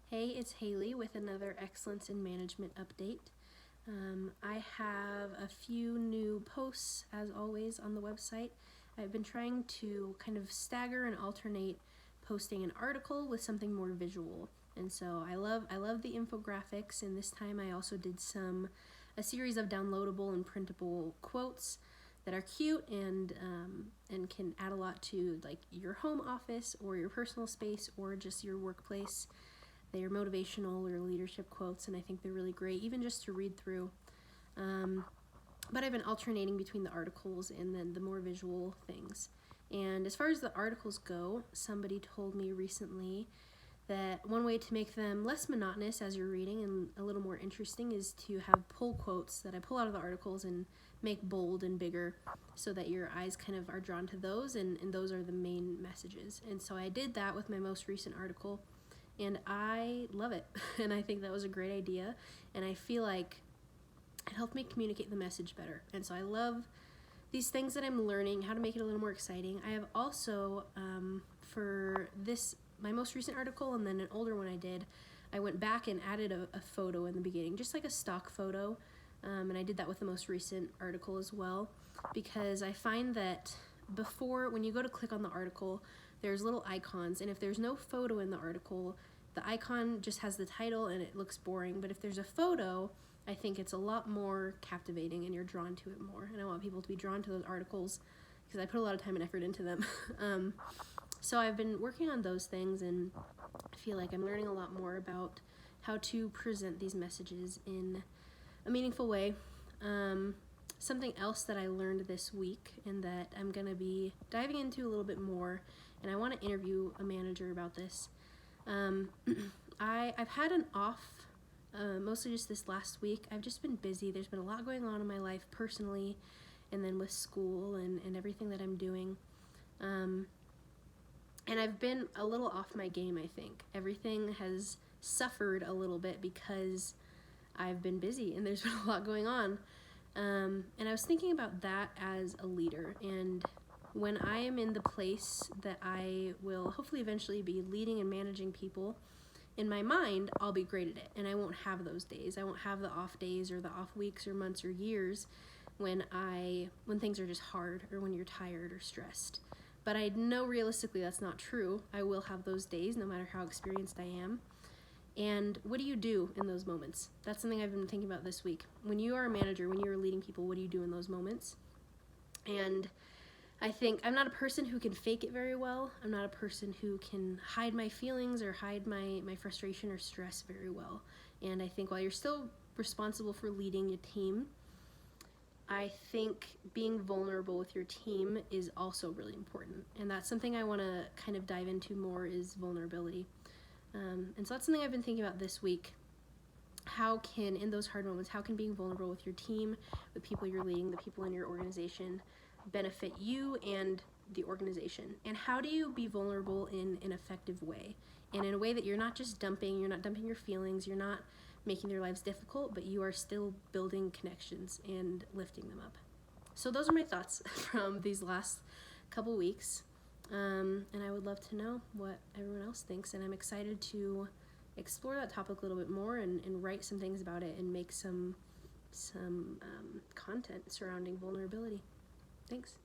Hey, it's Haley with another Excellence in Management update. I have a few new posts, as always, on the website. I've been trying to kind of stagger and alternate posting an article with something more visual. And so I love the infographics, and this time I also did a series of downloadable and printable quotes that are cute and can add a lot to like your home office or your personal space or just your workplace. They are motivational or leadership quotes, and I think they're really great, even just to read through. But I've been alternating between the articles and then the more visual things. And as far as the articles go, somebody told me recently that one way to make them less monotonous as you're reading and a little more interesting is to have pull quotes that I pull out of the articles and make bold and bigger so that your eyes kind of are drawn to those, and those are the main messages. And so I did that with my most recent article, and I love it. And I think that was a great idea, and I feel like it helped me communicate the message better. And so I love these things that I'm learning, how to make it a little more exciting. I have also, for this, my most recent article and then an older one I went back and added a photo in the beginning, just like a stock photo. And I did that with the most recent article as well, because I find that when you go to click on the article, there's little icons, and if there's no photo in the article, the icon just has the title and it looks boring. But if there's a photo, I think it's a lot more captivating and you're drawn to it more. And I want people to be drawn to those articles because I put a lot of time and effort into them. So I've been working on those things, and I feel like I'm learning a lot more about how to present these messages in a meaningful way. Something else that I learned this week and that I'm going to be diving into a little bit more, and I want to interview a manager about this. I've had an off, mostly just this last week. I've just been busy. There's been a lot going on in my life personally, and then with school and everything that I'm doing. And I've been a little off my game, I think. Everything has suffered a little bit because I've been busy and there's been a lot going on. And I was thinking about that as a leader, and when I am in the place that I will hopefully eventually be leading and managing people, in my mind, I'll be great at it, and I won't have those days. I won't have the off days or the off weeks or months or years when things are just hard or when you're tired or stressed. But I know realistically that's not true. I will have those days no matter how experienced I am. And what do you do in those moments? That's something I've been thinking about this week. When you are a manager, when you are leading people, what do you do in those moments? And I think I'm not a person who can fake it very well. I'm not a person who can hide my feelings or hide my frustration or stress very well. And I think while you're still responsible for leading a team, I think being vulnerable with your team is also really important. And that's something I want to kind of dive into more, is vulnerability. And so that's something I've been thinking about this week. In those hard moments, how can being vulnerable with your team, the people you're leading, the people in your organization, benefit you and the organization? And how do you be vulnerable in an effective way? And in a way that you're not dumping your feelings, you're not making their lives difficult, but you are still building connections and lifting them up. So those are my thoughts from these last couple weeks. And I would love to know what everyone else thinks, and I'm excited to explore that topic a little bit more and write some things about it and make some content surrounding vulnerability. Thanks.